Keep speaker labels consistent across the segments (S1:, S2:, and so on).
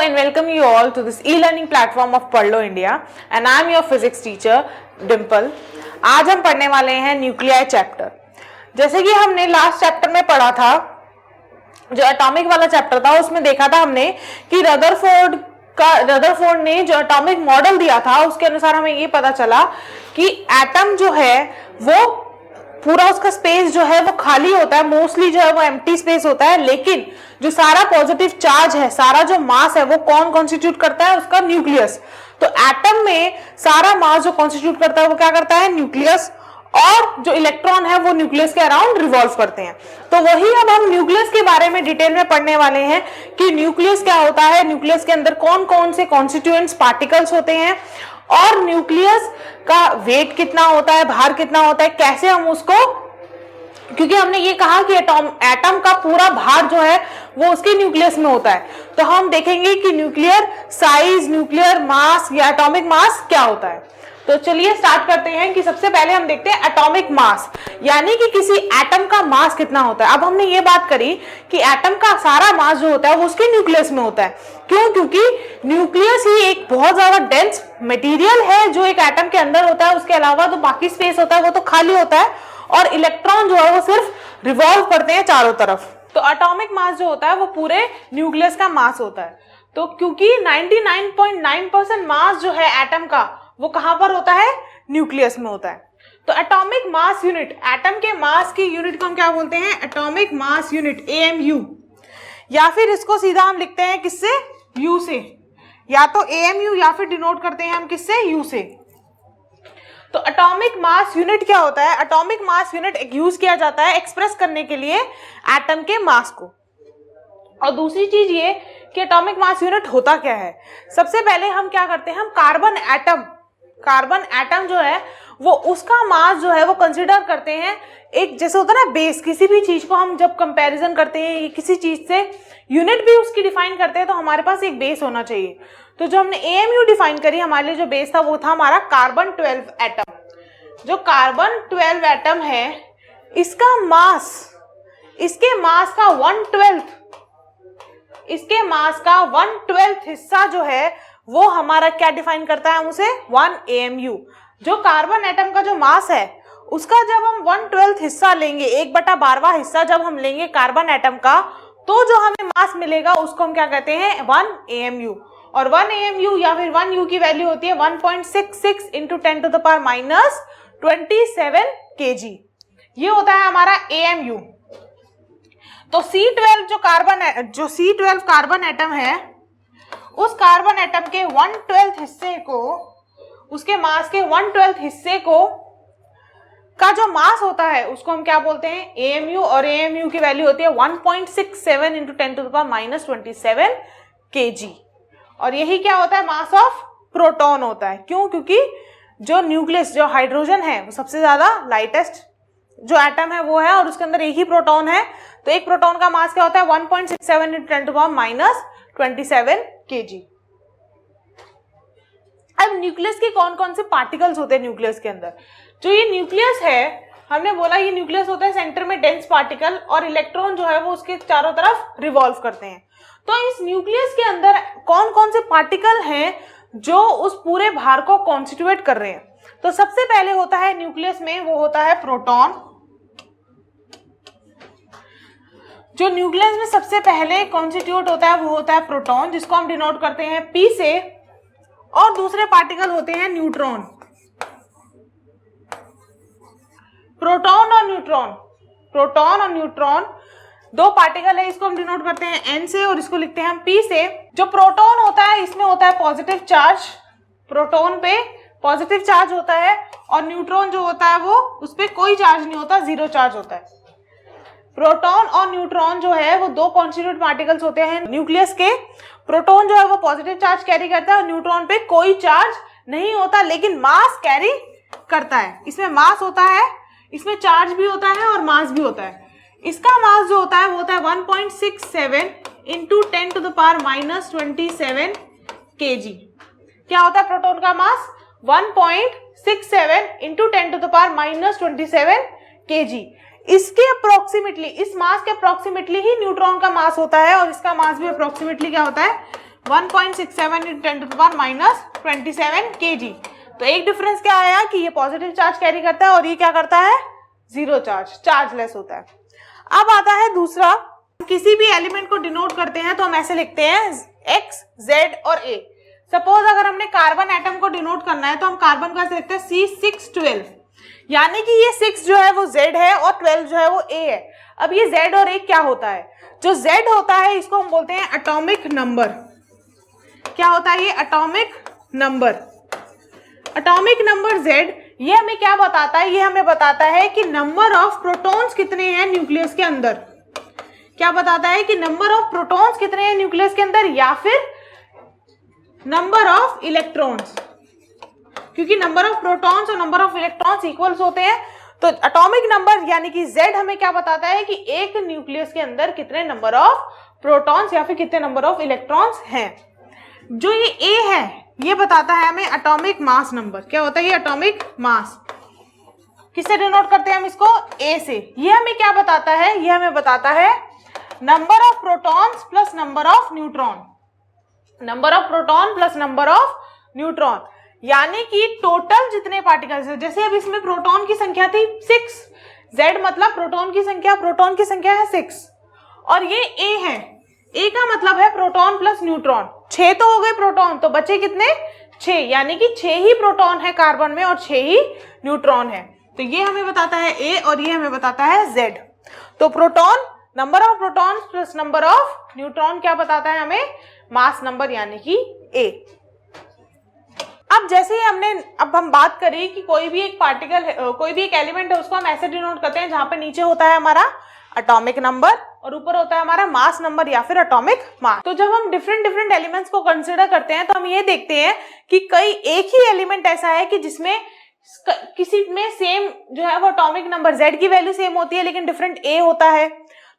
S1: and welcome you all to this e-learning platform of Padlo India and I am your physics teacher Dimple। आज हम पढ़ने वाले हैं nuclei chapter. जैसे कि हमने लास्ट चैप्टर में पढ़ा था, जो एटॉमिक वाला चैप्टर था, उसमें देखा था हमने कि रदरफोर्ड ने जो एटॉमिक मॉडल दिया था उसके अनुसार हमें ये पता चला कि एटम जो है वो पूरा उसका स्पेस जो है वो खाली होता है, मोस्टली जो है वो एम्प्टी स्पेस होता है, लेकिन जो सारा पॉजिटिव चार्ज है, सारा जो मास है वो कौन कॉन्स्टिट्यूट करता है? उसका न्यूक्लियस। तो एटम में सारा मास जो कॉन्स्टिट्यूट करता है वो क्या करता है? न्यूक्लियस। और जो इलेक्ट्रॉन है वो न्यूक्लियस के अराउंड रिवॉल्व करते हैं। तो वही अब हम न्यूक्लियस के बारे में डिटेल में पढ़ने वाले हैं कि न्यूक्लियस क्या होता है, न्यूक्लियस के अंदर कौन कौन से कॉन्स्टिट्यूएंट्स पार्टिकल्स होते हैं और न्यूक्लियस का वेट कितना होता है, भार कितना होता है, कैसे हम उसको, क्योंकि हमने ये कहा कि एटम का पूरा भार जो है वो उसके न्यूक्लियस में होता है। तो हम देखेंगे कि न्यूक्लियर साइज, न्यूक्लियर मास या एटॉमिक मास क्या होता है। तो चलिए स्टार्ट करते हैं कि सबसे पहले हम देखते हैं एटॉमिक मास, यानी कि किसी एटम का मास कितना होता है। अब हमने ये बात करी कि एटम का सारा मास जो होता है वो उसके न्यूक्लियस में होता है। क्यों? क्योंकि न्यूक्लियस ही एक बहुत ज्यादा डेंस मटेरियल है जो एक एटम के अंदर होता है। उसके अलावा तो बाकी स्पेस होता है वो तो खाली होता है और इलेक्ट्रॉन जो है वो सिर्फ रिवॉल्व करते हैं चारों तरफ। तो एटॉमिक मास जो होता है वो पूरे न्यूक्लियस का मास होता है। तो क्योंकि 99.9% मास जो है एटम का वो कहां पर होता है? न्यूक्लियस में होता है। तो एटॉमिक मास यूनिट, एटम के मास की यूनिट को हम क्या बोलते हैं? एटॉमिक मास यूनिट, AMU, या फिर इसको सीधा हम लिखते हैं किससे? U से। या तो AMU या फिर डिनोट करते हैं हम किससे? U से। तो एटॉमिक मास यूनिट क्या होता है? एटॉमिक मास यूनिट यूज किया जाता है एक्सप्रेस करने के लिए एटम के मास को। और दूसरी चीज ये कि एटॉमिक मास यूनिट होता क्या है। सबसे पहले हम क्या करते हैं? हम कार्बन एटम जो है वो उसका मास जो है वो कंसीडर करते हैं एक, जैसे होता है ना बेस, किसी भी चीज को हम जब कंपैरिजन करते हैं किसी चीज से, यूनिट भी उसकी डिफाइन करते हैं, तो हमारे पास एक बेस होना चाहिए। तो जो हमने AMU डिफाइन करी, हमारे लिए जो बेस था वो था हमारा कार्बन 12 एटम। जो कार्बन 12 एटम है इसका मास, इसके मास का 1/12 हिस्सा जो है वो हमारा क्या डिफाइन करता है? उसे 1 AMU। जो कार्बन एटम का जो मास है उसका जब हम 1/12 हिस्सा लेंगे, 1/12वां हिस्सा जब हम लेंगे कार्बन एटम का, तो जो हमें मास मिलेगा उसको हम क्या कहते हैं? 1 AMU। और 1 AMU या फिर 1 U की वैल्यू होती है 1.66 × 10⁻27 kg। ये होता है हमारा AMU। तो C12 जो C12 कार्बन एटम है, उस कार्बन एटम के 1/12 हिस्से को, उसके मास के 1/12 हिस्से को का जो मास होता है उसको हम क्या बोलते हैं? AMU। और AMU की वैल्यू होती है 1.67 × 10⁻27 kg। और यही क्या होता है? मास ऑफ प्रोटॉन होता है। क्यों? क्योंकि जो न्यूक्लियस, जो हाइड्रोजन है, वो सबसे ज्यादा लाइटेस्ट जो एटम है वो है और उसके अंदर एक ही प्रोटॉन है। तो एक प्रोटॉन का मास क्या होता है? 1.67 × 10⁻27 kg। अब न्यूक्लियस के कौन कौन से पार्टिकल्स होते हैं न्यूक्लियस के अंदर? जो ये न्यूक्लियस है, हमने बोला ये न्यूक्लियस होता है सेंटर में डेंस पार्टिकल, और इलेक्ट्रॉन जो है वो उसके चारों तरफ रिवॉल्व करते हैं। तो इस न्यूक्लियस के अंदर कौन कौन से पार्टिकल हैं जो उस पूरे भार को कॉन्स्टिट्यूएट कर रहे हैं? तो सबसे पहले होता है न्यूक्लियस में, वो होता है प्रोटॉन। जो न्यूक्लियस में सबसे पहले कॉन्स्टिट्यूट होता है वो होता है प्रोटॉन, जिसको हम डिनोट करते हैं P से। और दूसरे पार्टिकल होते हैं न्यूट्रॉन। प्रोटॉन और न्यूट्रॉन दो पार्टिकल है, इसको हम डिनोट करते हैं N से और इसको लिखते हैं हम P से। जो प्रोटॉन होता है इसमें होता है पॉजिटिव चार्ज, प्रोटॉन पे पॉजिटिव चार्ज होता है, और न्यूट्रॉन जो होता है वो उस पे कोई चार्ज नहीं होता, 0 चार्ज होता है। प्रोटॉन और न्यूट्रॉन जो है वो दो कॉन्स्टिट्यूएंट पार्टिकल्स होते हैं न्यूक्लियस के। प्रोटॉन जो है वो पॉजिटिव चार्ज कैरी करता है और न्यूट्रॉन पे कोई चार्ज नहीं होता, लेकिन मास कैरी करता है। इसमें मास होता है, इसमें चार्ज भी होता है और मास भी होता है। इसका मास जो होता है वो होता है 1.67 × 10⁻27 kg। क्या होता है प्रोटॉन का मास? 1.67 × 10⁻27 kg। इसके अप्रोक्सीमेटली, इस मास के अप्रोक्सीमेटली ही न्यूट्रॉन का मास होता है, और इसका मास भी अप्रोक्सीमेटली क्या होता है? 1.67 × 10⁻⁻27 kg। तो एक डिफरेंस क्या आया कि ये पॉजिटिव चार्ज कैरी करता है और ये क्या करता है, जीरो चार्ज, चार्जलेस होता है। अब आता है दूसरा, किसी भी एलिमेंट को डिनोट करते हैं तो हम ऐसे लिखते हैं x, z और a। सपोज अगर हमने कार्बन एटम को डिनोट करना है तो हम कार्बन का ऐसे लिखते हैं C612, यानी कि ये 6 जो है वो z है और 12 जो है वो a है। अब ये z और a क्या होता है, जो z होता है इसको हम बोलते हैं एटॉमिक नंबर। क्या होता है ये, atomic number. Atomic number z ये हमें क्या बताता है, ये हमें बताता है कि नंबर ऑफ प्रोटॉन्स कितने हैं न्यूक्लियस के अंदर। क्या बताता है कि नंबर ऑफ प्रोटॉन्स कितने हैं न्यूक्लियस के अंदर, या फिर नंबर ऑफ इलेक्ट्रॉन्स, क्योंकि नंबर ऑफ प्रोटॉन्स और नंबर ऑफ इलेक्ट्रॉन्स इक्वल्स होते हैं। तो एटॉमिक नंबर यानी कि z हमें क्या बताता है कि एक न्यूक्लियस के अंदर कितने नंबर ऑफ प्रोटॉन्स या फिर कितने नंबर ऑफ इलेक्ट्रॉन्स हैं। जो ये a है ये बताता है हमें एटॉमिक मास नंबर। क्या होता है ये, एटॉमिक मास। किससे डिनोट करते हैं हम इसको, a से। ये हमें क्या बताता है, ये हमें बताता है number of protons plus number of neutron, number of proton plus number of neutron, यानी कि टोटल जितने पार्टिकल्स है। जैसे अब इसमें प्रोटॉन की संख्या थी 6, z मतलब प्रोटॉन की संख्या है 6 और ये a है। a का मतलब है प्रोटॉन प्लस न्यूट्रॉन। 6 तो हो गए प्रोटॉन, तो बचे कितने, 6, यानी कि 6 ही प्रोटॉन है कार्बन में और 6 ही न्यूट्रॉन है। तो ये हमें बताता है a और ये हमें बताता है z। तो proton, number of proton plus number of neutron क्या बताता है हमें, मास नंबर यानी कि a। अब जैसे ही अब हम बात करें कि कोई भी एक पार्टिकल है, कोई भी एक एलिमेंट है, उसको हम ऐसे डिनोट करते हैं जहां पे नीचे होता है हमारा एटॉमिक नंबर और ऊपर होता है हमारा मास नंबर या फिर एटॉमिक मास। तो जब हम डिफरेंट एलिमेंट्स को कंसीडर करते हैं तो हम ये देखते हैं कि कई एक ही एलिमेंट ऐसा है कि जिसमें किसी में सेम जो है वो एटॉमिक नंबर z की वैल्यू सेम होती है लेकिन डिफरेंट a होता है।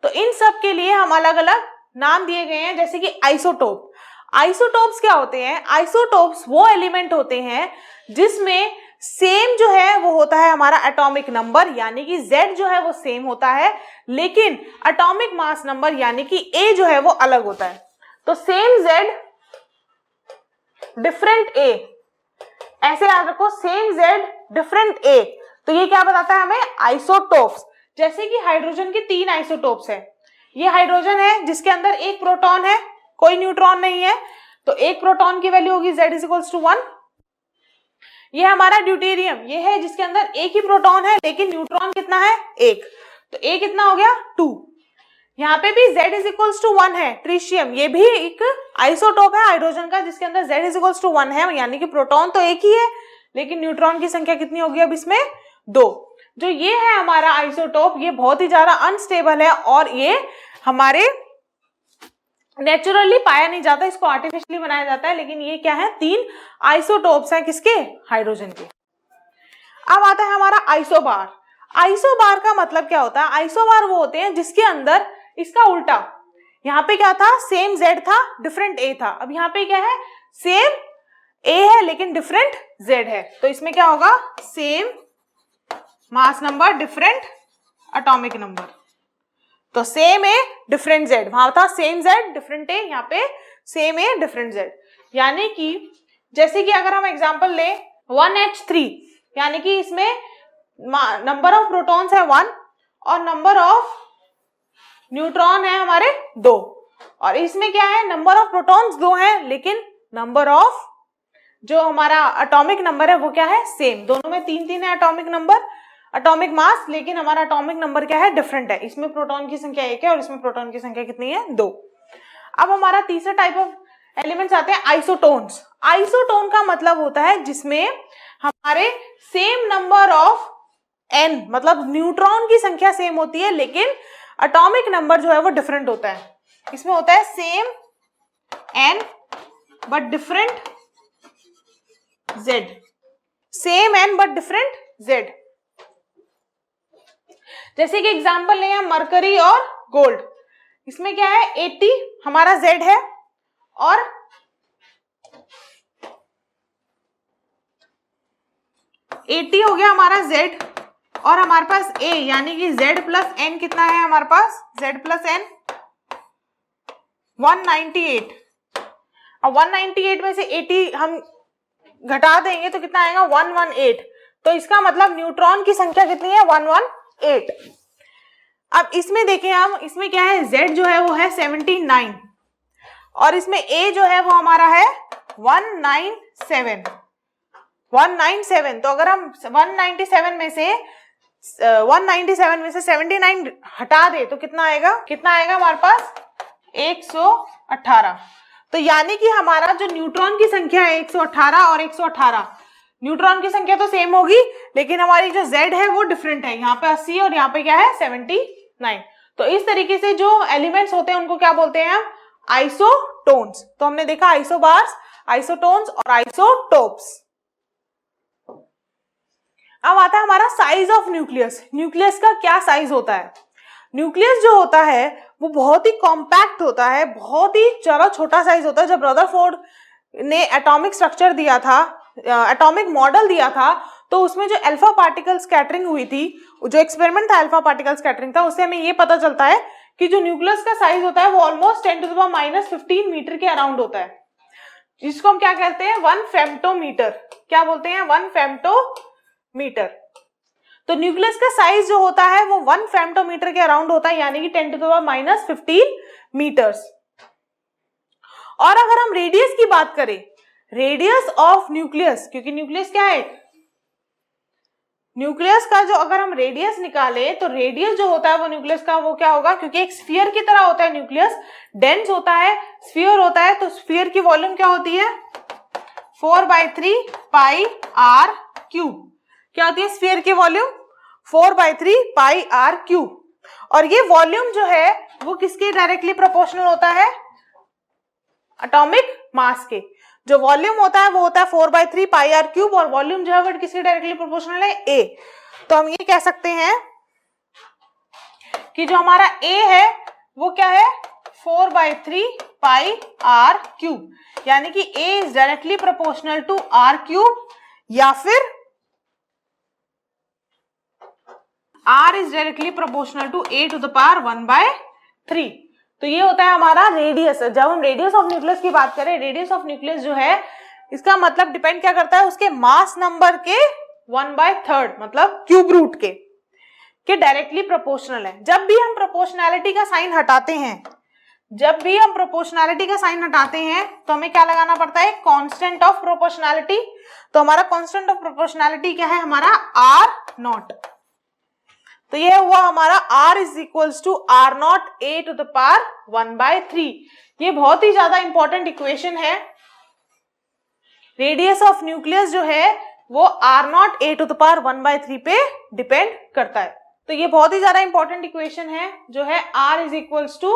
S1: तो इन सब के लिए हम अलग अलग नाम दिए गए हैं, जैसे कि आइसोटोप। आइसोटोप्स क्या होते हैं, आइसोटोप्स वो एलिमेंट होते हैं जिसमें सेम जो है वो होता है हमारा एटॉमिक नंबर, यानी कि z जो है वो सेम होता है लेकिन एटॉमिक मास नंबर यानी कि a जो है वो अलग होता है। तो सेम z डिफरेंट a, ऐसे याद रखो, सेम z डिफरेंट a। तो ये क्या बताता है हमें, आइसोटोप्स। जैसे कि हाइड्रोजन की 3 आइसोटोप्स है। ये हाइड्रोजन है जिसके अंदर एक प्रोटॉन है, कोई न्यूट्रॉन नहीं है, तो एक प्रोटॉन की वैल्यू होगी z = 1। ये हमारा ड्यूटेरियम, ये है जिसके अंदर एक ही प्रोटॉन है लेकिन न्यूट्रॉन कितना है, 1, तो a कितना हो गया, 2। यहाँ पे भी z = 1 है। ट्रिशियम, ये भी एक आइसोटोप है हाइड्रोजन का जिसके अंदर z = 1 है, यानी कि प्रोटॉन तो एक ही है लेकिन न्यूट्रॉन की संख्या कितनी होगी अब इसमें, 2। जो ये है हमारा आइसोटोप, ये बहुत ही ज्यादा अनस्टेबल है और ये हमारे नेचुरली पाया नहीं जाता, इसको आर्टिफिशियली बनाया जाता है। लेकिन ये क्या है, 3 आइसोटोप्स हैं किसके, हाइड्रोजन के। अब आता है हमारा आइसोबार। आइसोबार का मतलब क्या होता है, आइसोबार वो होते हैं जिसके अंदर इसका उल्टा, यहाँ पे क्या था, सेम z था डिफरेंट a था, अब यहाँ पे क्या है, सेम a है लेकिन डिफरेंट z है। तो इसमें क्या होगा, same mass number different atomic number. तो सेम a डिफरेंट z, वहां था सेम z डिफरेंट a, यहाँ पे सेम a डिफरेंट z। यानी कि जैसे कि अगर हम एग्जांपल ले 1H3, यानी कि इसमें नंबर ऑफ प्रोटॉन्स है 1 और नंबर ऑफ न्यूट्रॉन है हमारे 2, और इसमें क्या है, नंबर ऑफ प्रोटॉन्स 2 है लेकिन नंबर ऑफ जो हमारा एटॉमिक नंबर है वो क्या है, सेम। दोनों में 3 है एटॉमिक नंबर, एटॉमिक मास, लेकिन हमारा एटॉमिक नंबर क्या है, डिफरेंट है। इसमें प्रोटॉन की संख्या 1 है और इसमें प्रोटॉन की संख्या कितनी है, 2। अब हमारा तीसरा टाइप ऑफ एलिमेंट्स आते हैं आइसोटोन्स। आइसोटोन का मतलब होता है जिसमें हमारे सेम नंबर ऑफ n, मतलब न्यूट्रॉन की संख्या सेम होती है लेकिन एटॉमिक नंबर जो है वो डिफरेंट होता है। इसमें होता है same n but different z, same n but different z। जैसे कि एग्जांपल लें हम मरकरी और गोल्ड, इसमें क्या है, 80 हमारा z है और 80 हो गया हमारा z और हमारे पास a, यानी कि z प्लस n कितना है हमारे पास, z प्लस n 198। अब 198 में से 80 हम घटा देंगे तो कितना आएगा 118। तो इसका मतलब न्यूट्रॉन की संख्या कितनी है 118। अब इसमें देखें हम, इसमें क्या है Z जो है वो है 79 और इसमें A जो है वो हमारा है 197। तो अगर हम 197 में से 79 हटा दे तो कितना आएगा हमारे पास 118। तो यानी कि हमारा जो न्यूट्रॉन की संख्या है 118 और 118, न्यूट्रॉन की संख्या तो सेम होगी लेकिन हमारी जो Z है वो डिफरेंट है, यहाँ पे 80 और यहाँ पे क्या है 79। तो इस तरीके से जो एलिमेंट्स होते हैं उनको क्या बोलते हैं हम, आइसोटोन्स। तो हमने देखा आइसोबार्स, आइसोटोन्स और आइसोटोप्स। अब आता है हमारा साइज ऑफ न्यूक्लियस। न्यूक्लियस का क्या साइज होता है? न्यूक्लियस जो होता है वो बहुत ही कॉम्पैक्ट होता है, बहुत ही ज्यादा छोटा साइज होता है। जब रदरफोर्ड ने एटॉमिक स्ट्रक्चर दिया था, एटॉमिक मॉडल दिया था, तो उसमें जो अल्फा पार्टिकल स्कैटरिंग हुई थी, जो एक्सपेरिमेंट था अल्फा पार्टिकल स्कैटरिंग था, उससे हमें ये पता चलता है कि जो न्यूक्लियस का साइज होता है वो ऑलमोस्ट 10⁻⁻15 मीटर के अराउंड होता है, जिसको हम क्या कहते हैं 1 फेम्टोमीटर। क्या बोलते हैं 1 फेम्टोमीटर। तो न्यूक्लियस का साइज जो होता है वो 1 फेम्टोमीटर के अराउंड होता है, यानी कि 10⁻⁻15 मीटर्स। और अगर हम रेडियस की बात करें, रेडियस ऑफ न्यूक्लियस, क्योंकि न्यूक्लियस क्या है, न्यूक्लियस का जो अगर हम रेडियस निकाले तो रेडियस जो होता है वो न्यूक्लियस का वो क्या होगा, क्योंकि एक स्फीयर की तरह होता है न्यूक्लियस, डेंस होता है, स्फीयर होता है, तो स्फीयर की वॉल्यूम क्या होती है 4/3 पाई आर क्यूब। क्या होती है स्फीयर की वॉल्यूम 4/3 पाई आर क्यूब। और ये वॉल्यूम जो है वो किसके डायरेक्टली प्रोपोर्शनल होता है, एटॉमिक मास के। जो वॉल्यूम होता है वो होता है 4/3 पाई आर क्यूब और वॉल्यूम जो है वो किसके डायरेक्टली प्रोपोर्शनल है A। तो हम ये कह सकते हैं कि जो हमारा A है वो क्या है 4/3 पाई आर क्यूब, यानी कि A is directly proportional to R cube, या फिर R is directly proportional to A⁻1/3। तो ये होता है हमारा रेडियस। जब हम रेडियस ऑफ न्यूक्लियस की बात करें, रेडियस ऑफ न्यूक्लियस जो है इसका मतलब डिपेंड क्या करता है उसके मास नंबर के 1/3 मतलब क्यूब रूट के डायरेक्टली प्रोपोर्शनल है। जब भी हम प्रोपोर्शनैलिटी का साइन हटाते हैं, तो हमें क्या लगाना पड़ता है कांस्टेंट ऑफ प्रोपोर्शनैलिटी। तो हमारा कांस्टेंट ऑफ प्रोपोर्शनैलिटी क्या है हमारा R0। तो ये हुआ हमारा R is equals to R0 A⁻1/3। ये बहुत ही ज्यादा इंपॉर्टेंट इक्वेशन है। रेडियस ऑफ न्यूक्लियस जो है वो R0 A⁻1/3 पे डिपेंड करता है। तो ये बहुत ही ज्यादा इंपॉर्टेंट इक्वेशन है जो है R is equals to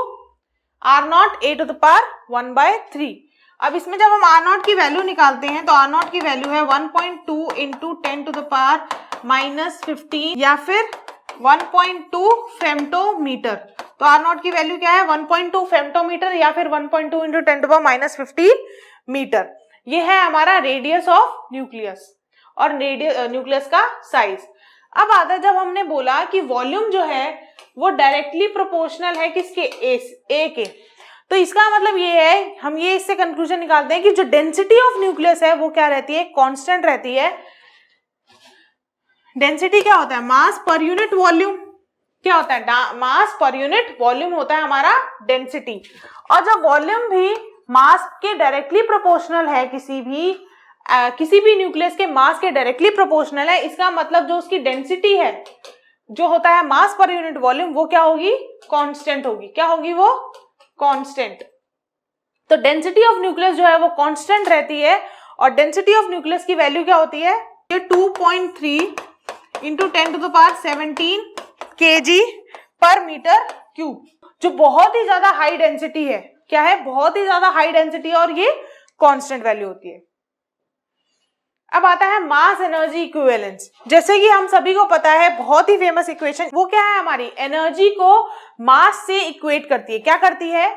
S1: R0 A⁻1/3। अब इसमें जब हम R0 की वैल्यू निकालते हैं तो R0 की वैल्यू है 1.2 इंटू 10⁻⁻15 या फिर 1.2 फेम्टोमीटर। तो R0 की वैल्यू क्या है 1.2 फेम्टोमीटर या फिर 1.2 इंटू 10⁻⁻15 मीटर। ये है हमारा रेडियस ऑफ न्यूक्लियस और न्यूक्लियस का साइज। अब आता जब हमने बोला कि वॉल्यूम जो है वो डायरेक्टली प्रोपोर्शनल है किसके ए के, तो इसका मतलब ये है, हम ये इससे कंक्लूजन निकालते हैं कि जो डेंसिटी ऑफ न्यूक्लियस है वो क्या रहती है कांस्टेंट रहती है। डेंसिटी क्या होता है मास पर यूनिट वॉल्यूम। क्या होता है मास पर यूनिट वॉल्यूम होता है हमारा डेंसिटी। और जब वॉल्यूम भी मास के डायरेक्टली प्रोपोर्शनल है, किसी भी न्यूक्लियस के मास के डायरेक्टली प्रोपोर्शनल है, इसका मतलब जो उसकी डेंसिटी है जो होता है मास पर यूनिट वॉल्यूम वो क्या होगी कांस्टेंट होगी। क्या होगी वो कांस्टेंट। तो डेंसिटी ऑफ न्यूक्लियस जो है वो कांस्टेंट रहती है और डेंसिटी ऑफ न्यूक्लियस की वैल्यू क्या होती है ये 2.3 इंटू 10⁻17 kg पर मीटर क्यूब, जो बहुत ही ज्यादा हाई डेंसिटी है। क्या है बहुत ही ज्यादा हाई डेंसिटी और ये कांस्टेंट वैल्यू होती है। अब आता है मास एनर्जी इक्विवेलेंस। जैसे कि हम सभी को पता है बहुत ही फेमस इक्वेशन, वो क्या है हमारी एनर्जी को मास से इक्वेट करती है। क्या करती है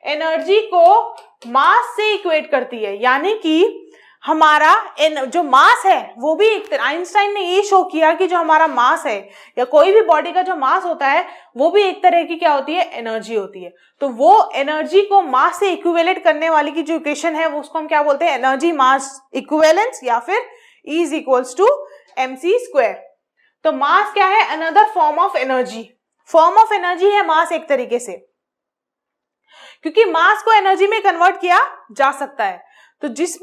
S1: एनर्जी को मास से इक्वेट करती है, यानी कि हमारा जो मास है वो भी एक तरह, आइंस्टाइन ने ये शो किया कि जो हमारा मास है या कोई भी बॉडी का जो मास होता है वो भी एक तरह की क्या होती है, एनर्जी होती है। तो वो एनर्जी को मास से इक्विवेलेंट करने वाली की जो इक्वेशन है वो उसको हम क्या बोलते हैं, एनर्जी मास इक्विवेलेंस, या फिर E is equals to mc²। तो मास क्या है, another form of energy, form of energy है मास एक तरीके से, क्योंकि मास को एनर्जी में कन्वर्ट किया जा सकता है। तो जिस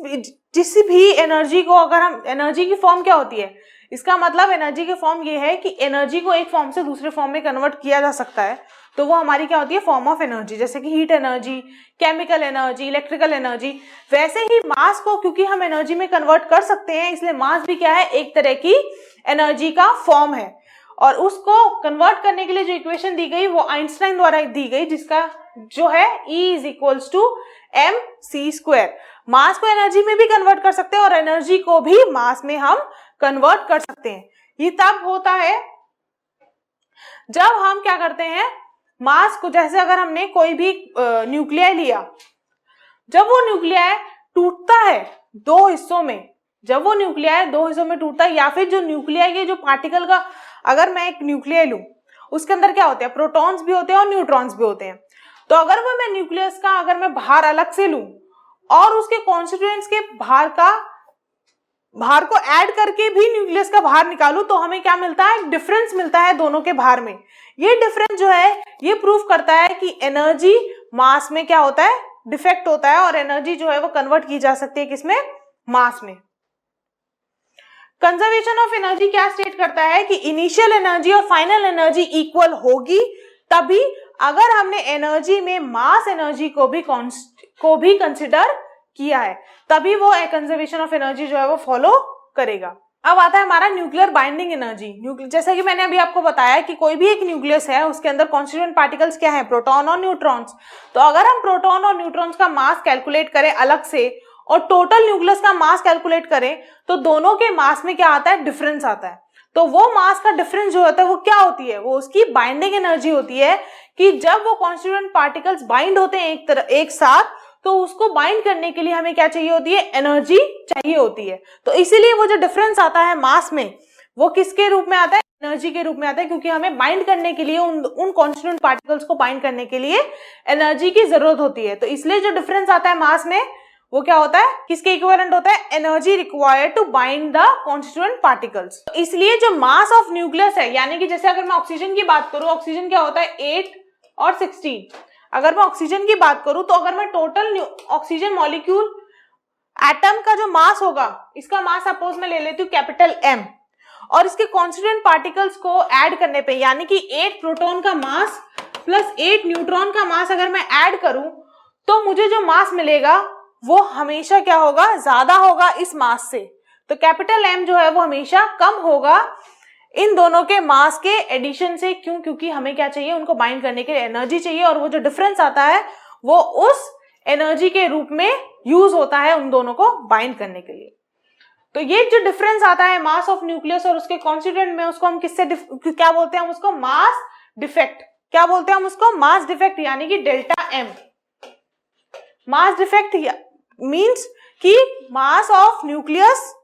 S1: भी एनर्जी को, अगर हम, एनर्जी की फॉर्म क्या होती है, इसका मतलब एनर्जी की फॉर्म ये है कि एनर्जी को एक फॉर्म से दूसरे फॉर्म में कन्वर्ट किया जा सकता है, तो वो हमारी क्या होती है, फॉर्म ऑफ एनर्जी। जैसे कि heat energy, chemical energy, electrical energy, वैसे ही मास को क्योंकि हम एनर्जी में कन्वर्ट कर सकते हैं, इसलिए मास भी क्या है, एक तरह की एनर्जी का फॉर्म है। और उसको कन्वर्ट करने के लिए जो इक्वेशन दी गई वो आइंस्टाइन द्वारा दी गई, जिसका जो है E is equals to mc²। Mass को एनर्जी में भी कन्वर्ट कर सकते हैं और एनर्जी को भी मास में हम कन्वर्ट कर सकते हैं। ये तब होता है जब हम क्या करते हैं, मास को, जैसे अगर हमने कोई भी न्यूक्लियाई लिया, जब वो न्यूक्लियाई टूटता है दो हिस्सों में, जब वो न्यूक्लियाई दो हिस्सों में टूटता है, या फिर जो न्यूक्लियाई के जो पार्टिकल का, अगर मैं एक न्यूक्लियाई लूं, उसके अंदर क्या होते हैं, प्रोटॉन्स भी होते हैं और न्यूट्रॉन्स भी होते हैं। तो अगर वो मैं न्यूक्लियस का, अगर मैं भार अलग से लूं और उसके कॉन्स्टिट्यूएंट्स के भार को ऐड करके भी न्यूक्लियस का भार निकालूं, तो हमें क्या मिलता है, डिफरेंस मिलता है दोनों के भार में। ये डिफरेंस जो है ये प्रूव करता है कि एनर्जी मास में क्या होता है, डिफेक्ट होता है, और एनर्जी जो है वो कन्वर्ट की जा सकती है किसमें, मास में। कंजर्वेशन ऑफ एनर्जी क्या स्टेट करता है कि इनिशियल एनर्जी और फाइनल एनर्जी इक्वल होगी तभी, अगर हमने एनर्जी में मास एनर्जी को भी कंसिडर किया है, तभी वो कंजर्वेशन ऑफ एनर्जी जो है वो फॉलो करेगा। अब आता है हमारा न्यूक्लियर बाइंडिंग एनर्जी। जैसा कि मैंने अभी आपको बताया कि कोई भी एक न्यूक्लियस है, उसके अंदर कॉन्स्टिट्यूएंट पार्टिकल्स क्या है, प्रोटॉन और न्यूट्रॉन्स। तो अगर हम प्रोटॉन और न्यूट्रॉन्स का मास कैलकुलेट करें अलग से और टोटल न्यूक्लियस का मास कैलकुलेट करें, तो दोनों के मास में क्या आता है, डिफरेंस आता है। तो वो मास का डिफरेंस जो होता है वो क्या होती है, वो उसकी बाइंडिंग एनर्जी होती है, कि जब वो कॉन्स्टिट्यूएंट पार्टिकल्स बाइंड होते हैं एक साथ, तो उसको बाइंड करने के लिए हमें क्या चाहिए होती है, एनर्जी चाहिए होती है। तो इसीलिए वो जो डिफरेंस आता है मास में, वो किसके रूप में आता है, एनर्जी के रूप में आता है, क्योंकि हमें बाइंड करने के लिए, उन कॉन्स्टिट्यूएंट पार्टिकल्स को बाइंड करने के लिए एनर्जी की जरूरत होती है। तो इसलिए जो डिफरेंस आता है मास में, वो क्या होता है, किसके इक्विवेलेंट होता है, energy required to bind the constituent particles. इसलिए जो मास ऑफ न्यूक्लियस है, यानी कि जैसे अगर मैं ऑक्सीजन की बात करूं, ऑक्सीजन क्या होता है, 8 और 16। अगर मैं ऑक्सीजन की बात करूं, तो अगर मैं टोटल ऑक्सीजन मॉलिक्यूल एटम का जो मास होगा, इसका मास सपोज मैं ले लेती हूँ कैपिटल M, और इसके कॉन्स्टिट्यूएंट पार्टिकल्स को ऐड करने पे, यानी कि 8 प्रोटॉन का मास प्लस 8 न्यूट्रॉन का मास अगर मैं ऐड करूं, तो मुझे जो मास मिलेगा वो हमेशा क्या होगा, ज्यादा होगा इस मास से। तो कैपिटल M जो है वो हमेशा कम होगा इन दोनों के मास के एडिशन से। क्यों? क्योंकि हमें क्या चाहिए, उनको बाइंड करने के लिए एनर्जी चाहिए, और वो जो डिफरेंस आता है वो उस एनर्जी के रूप में यूज होता है उन दोनों को बाइंड करने के लिए। तो ये जो डिफरेंस आता है मास ऑफ न्यूक्लियस और उसके कॉन्स्टिट्यूएंट में, उसको हम किससे क्या बोलते हैं, हम उसको मास डिफेक्ट। क्या बोलते हैं हम उसको, मास डिफेक्ट, यानी कि delta M। Mass defect means कि मास ऑफ न्यूक्लियस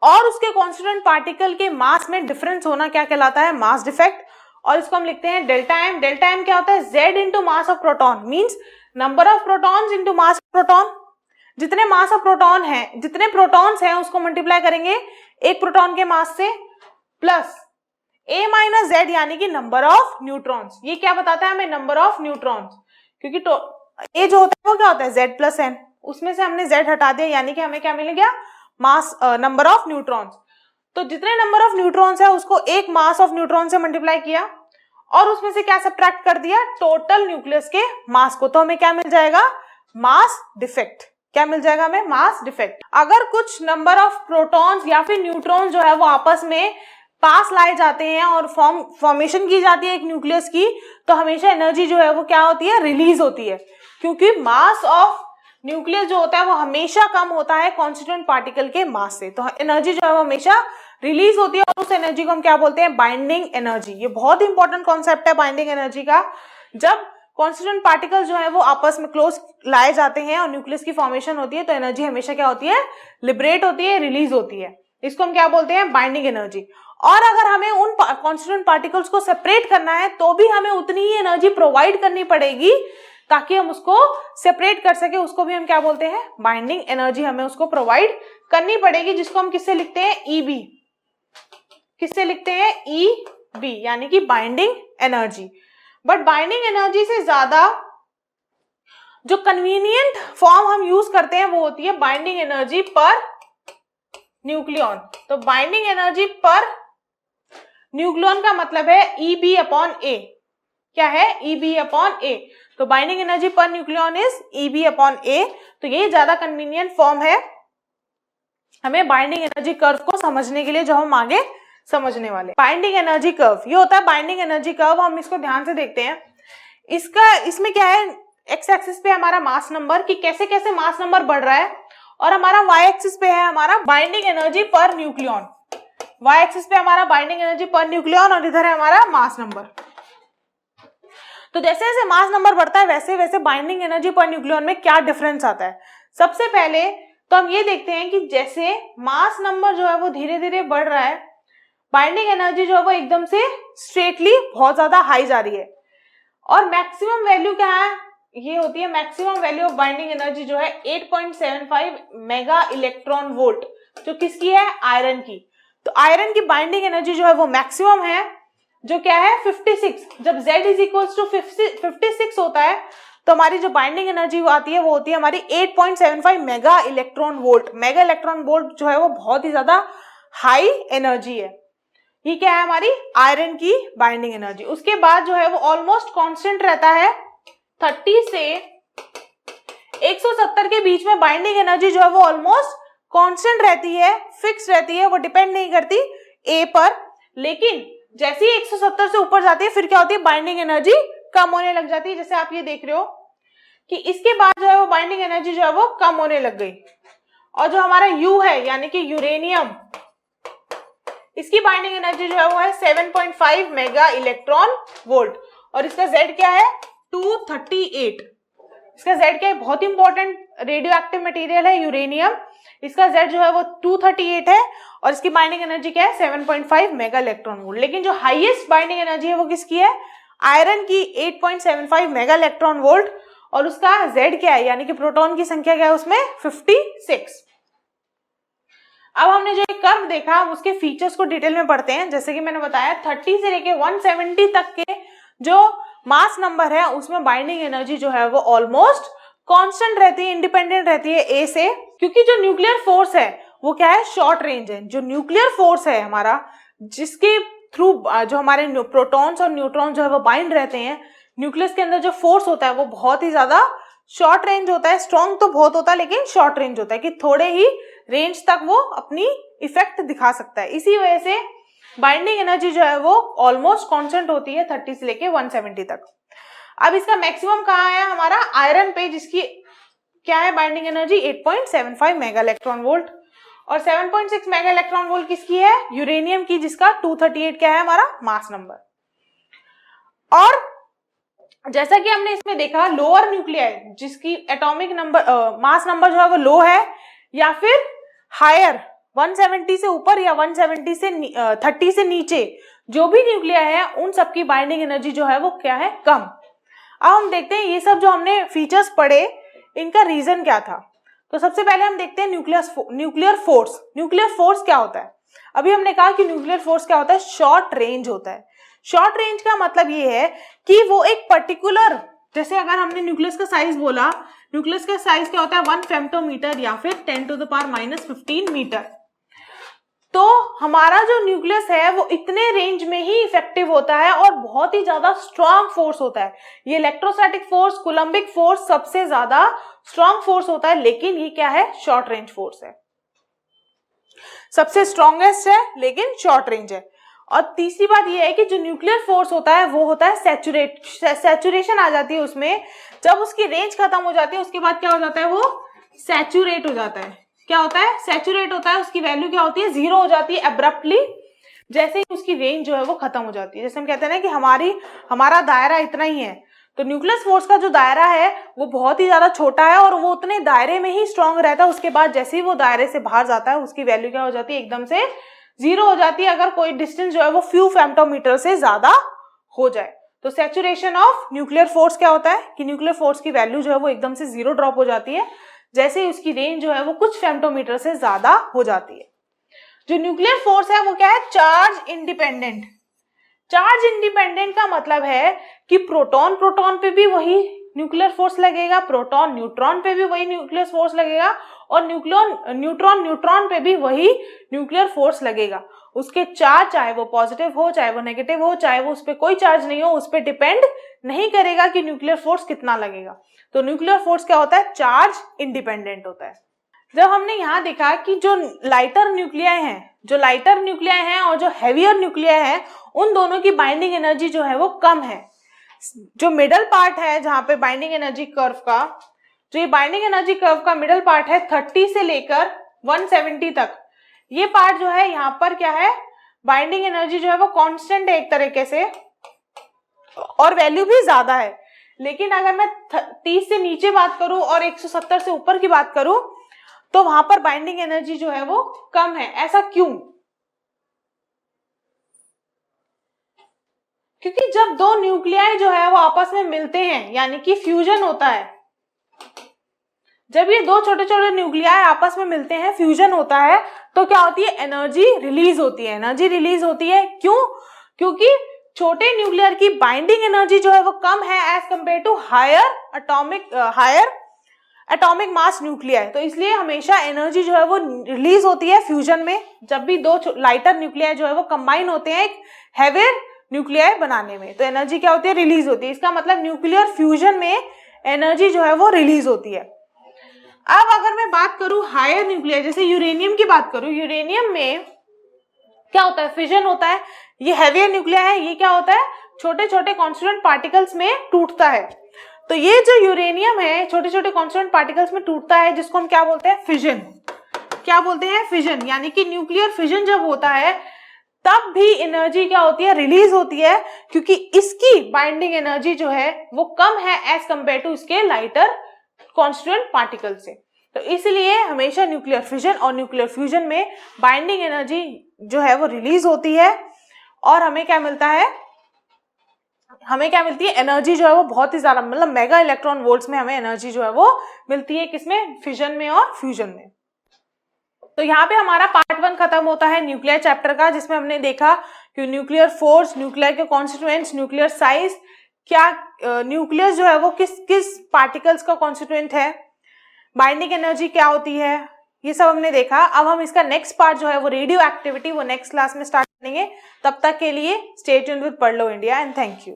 S1: और उसके कॉन्स्टिट्यूएंट पार्टिकल के मास में डिफरेंस होना क्या कहलाता है, मास डिफेक्ट। और इसको हम लिखते हैं डेल्टा M। डेल्टा M क्या होता है, Z into mass of proton, means number of protons into mass of proton. जितने मास ऑफ प्रोटॉन है, जितने प्रोटॉन्स हैं उसको मल्टीप्लाई करेंगे एक प्रोटॉन के मास से, प्लस A माइनस Z यानी कि नंबर ऑफ न्यूट्रॉन्स। ये क्या बताता है हमें, नंबर ऑफ न्यूट्रॉन्स, क्योंकि A जो होता है वो क्या होता है, Z प्लस N, उसमें से हमने Z हटा दिया, यानी कि हमें क्या मिल गया, मास नंबर ऑफ न्यूट्रॉन्स। तो जितने नंबर ऑफ न्यूट्रॉन्स है उसको एक मास ऑफ न्यूट्रॉन से मल्टीप्लाई किया, और उसमें से क्या सब्ट्रैक्ट कर दिया, टोटल न्यूक्लियस के मास को। तो हमें क्या मिल जाएगा, मास डिफेक्ट। क्या मिल जाएगा हमें, मास डिफेक्ट। अगर कुछ नंबर ऑफ प्रोटॉन्स या फिर न्यूट्रॉन्स जो है वो आपस में पास लाए जाते हैं और फॉर्मेशन की जाती है एक न्यूक्लियस की, तो हमेशा एनर्जी जो है वो क्या होती है, रिलीज होती है, क्योंकि मास ऑफ न्यूक्लियस जो होता है वो हमेशा कम होता है कॉन्स्टिट्यूएंट पार्टिकल के मास से। तो एनर्जी जो है वो हमेशा रिलीज होती है, और उस एनर्जी को हम क्या बोलते हैं, बाइंडिंग एनर्जी। ये बहुत इंपॉर्टेंट कॉन्सेप्ट है बाइंडिंग एनर्जी का। जब कॉन्स्टिट्यूएंट पार्टिकल जो है वो आपस में क्लोज लाए जाते हैं और न्यूक्लियस की फॉर्मेशन होती है, तो एनर्जी हमेशा क्या होती है, लिबरेट होती है, रिलीज होती है। इसको हम क्या बोलते हैं, बाइंडिंग एनर्जी। और अगर हमें उन कॉन्स्टिट्यूएंट पार्टिकल्स को सेपरेट करना है तो भी हमें उतनी ही एनर्जी प्रोवाइड करनी पड़ेगी ताकि हम उसको सेपरेट कर सके, उसको भी हम क्या बोलते हैं, बाइंडिंग एनर्जी हमें उसको प्रोवाइड करनी पड़ेगी, जिसको हम किससे लिखते हैं, ईबी। किससे लिखते हैं, ईबी, यानी कि binding energy. But binding energy से ज्यादा जो कन्वीनियंट फॉर्म हम यूज करते हैं वो होती है बाइंडिंग एनर्जी पर न्यूक्लियॉन। तो बाइंडिंग एनर्जी पर न्यूक्लियॉन का मतलब है EB अपॉन ए। क्या है, EB अपॉन ए। तो बाइंडिंग एनर्जी पर न्यूक्लियॉन इज EB अपॉन ए। तो ये ज्यादा कन्वीनियंट फॉर्म है हमें बाइंडिंग एनर्जी कर्व को समझने के लिए, जो हम आगे समझने वाले। बाइंडिंग एनर्जी कर्व, ये होता है बाइंडिंग एनर्जी कर्व। हम इसको ध्यान से देखते हैं। इसमें क्या है, एक्स एक्सिस पे हमारा मास नंबर, कि कैसे कैसे मास नंबर बढ़ रहा है, और हमारा वाई एक्सिस पे है हमारा बाइंडिंग एनर्जी पर न्यूक्लियॉन। वाई एक्सिस पे हमारा बाइंडिंग एनर्जी पर न्यूक्लियॉन और इधर है हमारा मास नंबर। तो जैसे जैसे मास नंबर बढ़ता है वैसे वैसे बाइंडिंग एनर्जी पर न्यूक्लियॉन में क्या डिफरेंस आता है। सबसे पहले तो हम ये देखते हैं कि जैसे मास नंबर जो है वो धीरे धीरे बढ़ रहा है, बाइंडिंग एनर्जी जो है वो एकदम से स्ट्रेटली बहुत ज्यादा हाई जा रही है। और मैक्सिमम वैल्यू क्या है, ये होती है maximum value of binding energy जो है 8.75 मेगा इलेक्ट्रॉन वोल्ट, जो किसकी है, आयरन की। तो आयरन की बाइंडिंग एनर्जी जो है वो मैक्सिमम है, जो क्या है 56। जब Z इज इक्वल्स टू 56 होता है तो हमारी जो बाइंडिंग एनर्जी आती है वो होती है हमारी 8.75 mega electron volt. Mega electron volt जो है वो बहुत ही ज्यादा हाई एनर्जी है। ये क्या है, हमारी आयरन की बाइंडिंग एनर्जी। उसके बाद जो है वो ऑलमोस्ट कांस्टेंट रहता है, 30 से 170 के बीच में बाइंडिंग एनर्जी जो है वो ऑलमोस्ट कांस्टेंट रहती है, फिक्स रहती है, वो डिपेंड नहीं करती ए पर। लेकिन जैसे ही 170 से ऊपर जाती है फिर क्या होती है, बाइंडिंग एनर्जी कम होने लग जाती है। जैसे आप ये देख रहे हो कि इसके बाद जो है वो बाइंडिंग एनर्जी जो है वो कम होने लग गई। और जो हमारा यू है यानी कि यूरेनियम, इसकी बाइंडिंग एनर्जी जो है वो है 7.5 मेगा इलेक्ट्रॉन वोल्ट। और इसका Z क्या है, 238। इसका Z क्या है, बहुत इंपॉर्टेंट रेडियो एक्टिव मटेरियल है यूरेनियम। इसका Z जो है वो 238 है और इसकी बाइंडिंग एनर्जी क्या है, 7.5 मेगा इलेक्ट्रॉन वोल्ट। लेकिन जो हाईएस्ट बाइंडिंग एनर्जी है वो किसकी है, आयरन की 8.75 मेगा इलेक्ट्रॉन वोल्ट। और उसका Z क्या है, यानी कि प्रोटॉन की संख्या क्या है उसमें, 56। अब हमने जो एक कर्व देखा उसके फीचर्स को डिटेल में पढ़ते हैं। जैसे कि मैंने बताया 30 से लेके 170 तक के जो मास नंबर है उसमें बाइंडिंग एनर्जी जो है वो ऑलमोस्ट कांस्टेंट रहती है, इंडिपेंडेंट रहती है ए से। क्योंकि जो न्यूक्लियर फोर्स है वो क्या है, शॉर्ट रेंज है। जो न्यूक्लियर फोर्स है हमारा, जिसके थ्रू जो हमारे प्रोटॉन्स और न्यूट्रॉन जो है वो बाइंड रहते हैं, न्यूक्लियस के अंदर जो फोर्स होता है वो बहुत ही ज्यादा शॉर्ट रेंज होता है। स्ट्रॉन्ग तो बहुत होता है लेकिन शॉर्ट रेंज होता है, कि थोड़े ही रेंज तक वो अपनी इफेक्ट दिखा सकता है। इसी वजह से बाइंडिंग एनर्जी जो है वो ऑलमोस्ट कांस्टेंट होती है 30 से लेके 170 तक। अब इसका मैक्सिमम कहाँ है, हमारा आयरन पे, जिसकी क्या है binding energy 8.75 mega electron volt. और 7.6 मेगा इलेक्ट्रॉन वोल्ट किसकी है, यूरेनियम की, जिसका 238 क्या है हमारा मास नंबर। और जैसा कि हमने इसमें देखा, लोअर न्यूक्लियाई जिसकी एटॉमिक नंबर मास नंबर जो है वो लो है, या फिर हायर 170 से ऊपर या 170 से 30 से नीचे जो भी न्यूक्लियाई है उन सबकी बाइंडिंग एनर्जी जो है वो क्या है, कम। अब हम देखते हैं ये सब जो हमने फीचर्स पढ़े इनका रीजन क्या था। तो सबसे पहले हम देखते हैं न्यूक्लियर फोर्स। न्यूक्लियर फोर्स क्या होता है, अभी हमने कहा कि न्यूक्लियर फोर्स क्या होता है, शॉर्ट रेंज होता है। शॉर्ट रेंज का मतलब ये है कि वो एक पर्टिकुलर, जैसे अगर हमने न्यूक्लियस का साइज बोला, न्यूक्लियस का साइज क्या होता है 1 फेम्टोमीटर या फिर 10⁻⁻15 मीटर। तो हमारा जो न्यूक्लियस है वो इतने रेंज में ही इफेक्टिव होता है और बहुत ही ज्यादा स्ट्रॉन्ग फोर्स होता है। ये इलेक्ट्रोस्टैटिक फोर्स, कोलम्बिक फोर्स सबसे ज्यादा स्ट्रॉन्ग फोर्स होता है, लेकिन ये क्या है, शॉर्ट रेंज फोर्स है। सबसे स्ट्रॉन्गेस्ट है लेकिन शॉर्ट रेंज है। और तीसरी बात ये है कि जो न्यूक्लियर फोर्स होता है वो होता है सैचुरेशन आ जाती है उसमें। जब उसकी रेंज खत्म हो जाती है उसके बाद क्या हो जाता है, वो सैचुरेट हो जाता है। क्या होता है, सैचुरेट होता है। उसकी वैल्यू क्या होती है, 0 हो जाती है एब्रप्टली, जैसे ही उसकी रेंज जो है वो खत्म हो जाती है। जैसे हम कहते हैं ना कि हमारा दायरा इतना ही है, तो न्यूक्लियर फोर्स का जो दायरा है वो बहुत ही ज्यादा छोटा है और वो उतने दायरे में ही स्ट्रांग रहता है। उसके बाद जैसे ही वो दायरे से बाहर जाता है उसकी वैल्यू क्या हो जाती है, एकदम से 0 हो जाती है अगर कोई डिस्टेंस जो है वो फ्यू फेम्टोमीटर से ज्यादा हो जाए। तो सैचुरेशन ऑफ न्यूक्लियर फोर्स क्या होता है कि न्यूक्लियर फोर्स की वैल्यू जो है वो एकदम से 0 ड्रॉप हो जाती है जैसे ही उसकी रेंज जो है वो कुछ फेम्टोमीटर से ज्यादा हो जाती है। जो न्यूक्लियर फोर्स है वो क्या है, चार्ज इंडिपेंडेंट। चार्ज इंडिपेंडेंट का मतलब है कि प्रोटॉन प्रोटॉन पे भी वही न्यूक्लियर फोर्स लगेगा, प्रोटॉन न्यूट्रॉन पे भी वही न्यूक्लियर फोर्स लगेगा और न्यूट्रॉन न्यूट्रॉन पे भी वही न्यूक्लियर फोर्स लगेगा। उसके चार्ज चाहे वो पॉजिटिव हो चाहे वो नेगेटिव हो चाहे वो उस पर कोई चार्ज नहीं हो, उस पर डिपेंड नहीं करेगा कि न्यूक्लियर फोर्स कितना लगेगा। तो न्यूक्लियर फोर्स क्या होता है, चार्ज इंडिपेंडेंट होता है। जब हमने यहाँ देखा कि जो लाइटर न्यूक्लियाई हैं और जो हैवियर न्यूक्लियाई हैं उन दोनों की बाइंडिंग एनर्जी जो है वो कम है। जो मिडल पार्ट है जहाँ पे बाइंडिंग एनर्जी कर्व का, जो ये बाइंडिंग एनर्जी कर्व का मिडल पार्ट है 30 से लेकर 170 तक, ये पार्ट जो है यहाँ पर क्या है, बाइंडिंग एनर्जी जो है वो कांस्टेंट है एक तरीके से और वैल्यू भी ज्यादा है। लेकिन अगर मैं 30 से नीचे बात करूं और 170 से ऊपर की बात करूं तो वहां पर बाइंडिंग एनर्जी जो है वो कम है। ऐसा क्यों? क्योंकि जब दो न्यूक्लियाई जो है वो आपस में मिलते हैं यानी कि फ्यूजन होता है, जब ये दो छोटे छोटे न्यूक्लियाई आपस में मिलते हैं, फ्यूजन होता है, तो क्या होती है, एनर्जी रिलीज होती है। एनर्जी रिलीज होती है क्यों? क्योंकि छोटे न्यूक्लियर की बाइंडिंग एनर्जी जो है वो कम है as compare to higher atomic mass nuclei. तो इसलिए हमेशा एनर्जी जो है वो रिलीज होती है फ्यूजन में, जब भी दो लाइटर न्यूक्लियाई जो है वो कंबाइन होते हैं एक हैवियर न्यूक्लियाई बनाने में, तो एनर्जी क्या होती है, रिलीज होती है। इसका मतलब न्यूक्लियर फ्यूजन में एनर्जी जो है वो रिलीज होती है। अब अगर मैं बात करूं हायर न्यूक्लियाई, जैसे यूरेनियम की बात करूं, यूरेनियम में क्या होता है, फिजन होता है। ये हैवियर न्यूक्लियाई है, ये क्या होता है, छोटे छोटे कॉन्स्टिट्यूएंट पार्टिकल्स में टूटता है। तो ये जो यूरेनियम है छोटे छोटे कॉन्स्टिट्यूएंट पार्टिकल्स में टूटता है, जिसको हम क्या बोलते हैं, फिजन। क्या बोलते हैं, फिजन। यानी कि न्यूक्लियर फिजन जब होता है तब भी एनर्जी क्या होती है, रिलीज होती है, क्योंकि इसकी बाइंडिंग एनर्जी जो है वो कम है एज कंपेयर टू इसके लाइटर कॉन्स्टिट्यूएंट पार्टिकल से। तो इसलिए हमेशा न्यूक्लियर फिजन और न्यूक्लियर फ्यूजन में बाइंडिंग एनर्जी जो है वो रिलीज होती है और हमें क्या मिलता है, हमें क्या मिलती है, एनर्जी जो है वो बहुत ही ज्यादा, मतलब मेगा इलेक्ट्रॉन वोल्ट्स में हमें एनर्जी जो है वो मिलती है, किसमें, फिजन में और फ्यूजन में। तो यहाँ पे हमारा पार्ट 1 खत्म होता है न्यूक्लियर चैप्टर का, जिसमें हमने देखा कि न्यूक्लियर फोर्स, न्यूक्लियर के कॉन्स्टिट्यूएंट्स, न्यूक्लियर साइज, क्या न्यूक्लियस जो है वो किस किस पार्टिकल्स का कॉन्स्टिट्यूएंट है, बाइंडिंग एनर्जी क्या होती है, ये सब हमने देखा। अब हम इसका नेक्स्ट पार्ट जो है वो रेडियो एक्टिविटी, वो नेक्स्ट क्लास में स्टार्ट करेंगे। तब तक के लिए स्टे ट्यून्ड विद पढ़ लो इंडिया एंड थैंक यू।